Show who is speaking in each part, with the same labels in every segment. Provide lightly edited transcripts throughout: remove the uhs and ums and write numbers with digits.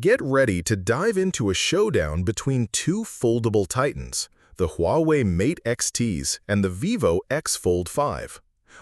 Speaker 1: Get ready to dive into a showdown between two foldable titans, the Huawei Mate XTs and the Vivo X Fold5.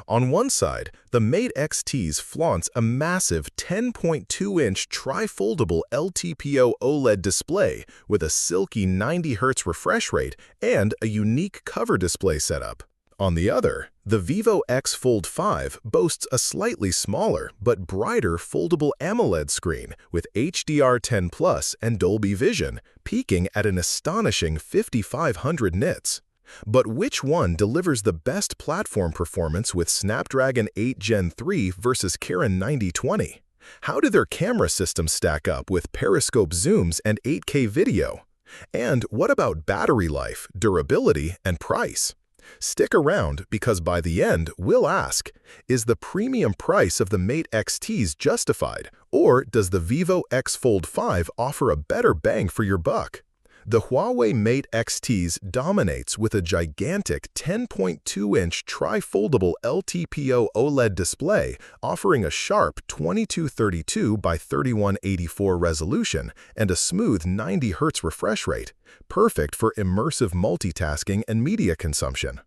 Speaker 1: On one side, the Mate XTs flaunts a massive 10.2-inch tri-foldable LTPO OLED display with a silky 90 Hz refresh rate and a unique cover display setup. On the other, the Vivo X Fold5 boasts a slightly smaller but brighter foldable AMOLED screen with HDR10 Plus and Dolby Vision, peaking at an astonishing 5500 nits. But which one delivers the best platform performance with Snapdragon 8 Gen 3 versus Kirin 9020? How do their camera systems stack up with periscope zooms and 8K video? And what about battery life, durability, and price? Stick around because by the end, we'll ask, is the premium price of the Mate XTs justified, or does the Vivo X Fold5 offer a better bang for your buck? The Huawei Mate XTs dominates with a gigantic 10.2-inch tri-foldable LTPO OLED display offering a sharp 2232 by 3184 resolution and a smooth 90 Hz refresh rate, perfect for immersive multitasking and media consumption.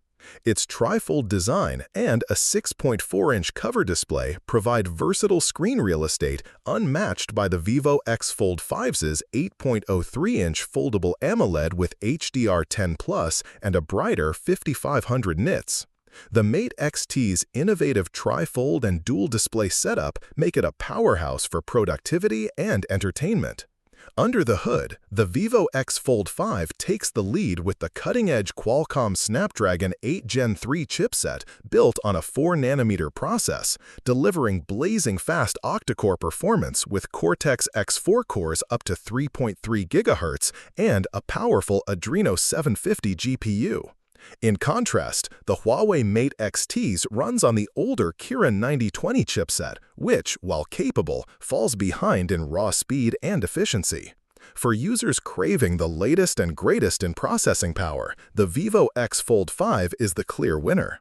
Speaker 1: Its tri-fold design and a 6.4-inch cover display provide versatile screen real estate unmatched by the Vivo X Fold5's 8.03-inch foldable AMOLED with HDR10 Plus and a brighter 5500 nits. The Mate XT's innovative tri-fold and dual display setup make it a powerhouse for productivity and entertainment. Under the hood, the Vivo X Fold5 takes the lead with the cutting-edge Qualcomm Snapdragon 8 Gen 3 chipset built on a 4nm process, delivering blazing fast octa-core performance with Cortex-X4 cores up to 3.3 GHz and a powerful Adreno 750 GPU. In contrast, the Huawei Mate XTs runs on the older Kirin 9020 chipset, which, while capable, falls behind in raw speed and efficiency. For users craving the latest and greatest in processing power, the Vivo X Fold5 is the clear winner.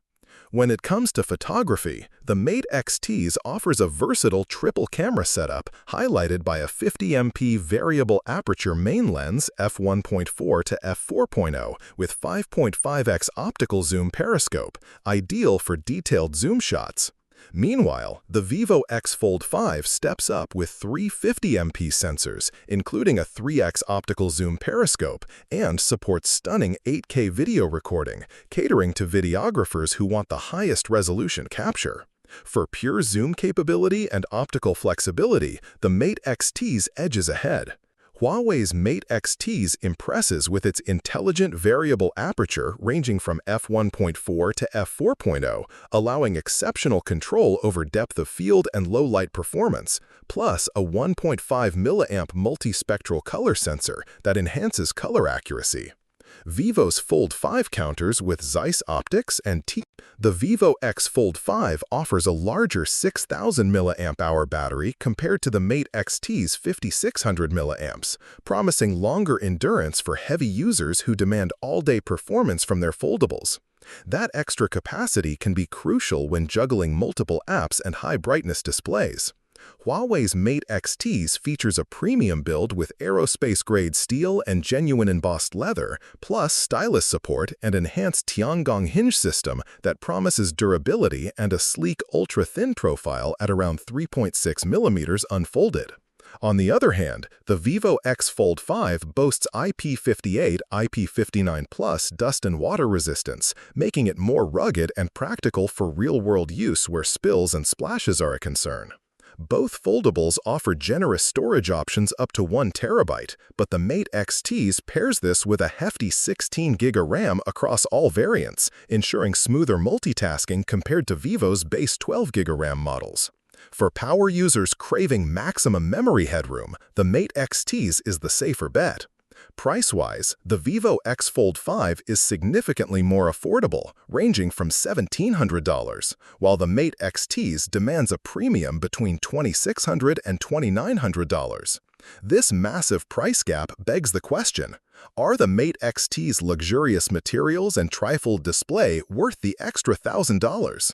Speaker 1: When it comes to photography, the Mate XTs offers a versatile triple camera setup highlighted by a 50MP variable aperture main lens f1.4 to f4.0 with 5.5x optical zoom periscope, ideal for detailed zoom shots. Meanwhile, the Vivo X Fold5 steps up with three 50MP sensors, including a 3x optical zoom periscope, and supports stunning 8K video recording, catering to videographers who want the highest resolution capture. For pure zoom capability and optical flexibility, the Mate XTs edges ahead. Huawei's Mate XTs impresses with its intelligent variable aperture ranging from f1.4 to f4.0, allowing exceptional control over depth of field and low-light performance, plus a 1.5 mA multispectral color sensor that enhances color accuracy. Vivo's Fold5 counters with Zeiss optics and The Vivo X Fold5 offers a larger 6000 mAh battery compared to the Mate XT's 5600 mAh, promising longer endurance for heavy users who demand all-day performance from their foldables. That extra capacity can be crucial when juggling multiple apps and high-brightness displays. Huawei's Mate XTs features a premium build with aerospace-grade steel and genuine embossed leather, plus stylus support and enhanced Tiangong hinge system that promises durability and a sleek ultra-thin profile at around 3.6 mm unfolded. On the other hand, the Vivo X Fold5 boasts IP58, IP59+ dust and water resistance, making it more rugged and practical for real-world use where spills and splashes are a concern. Both foldables offer generous storage options up to 1 TB, but the Mate XTs pairs this with a hefty 16 GB of RAM across all variants, ensuring smoother multitasking compared to Vivo's base 12 GB of RAM models. For power users craving maximum memory headroom, the Mate XTs is the safer bet. Price-wise, the Vivo X Fold5 is significantly more affordable, ranging from $1,700, while the Mate XTs demands a premium between $2,600 and $2,900. This massive price gap begs the question, are the Mate XT's luxurious materials and trifold display worth the extra $1,000?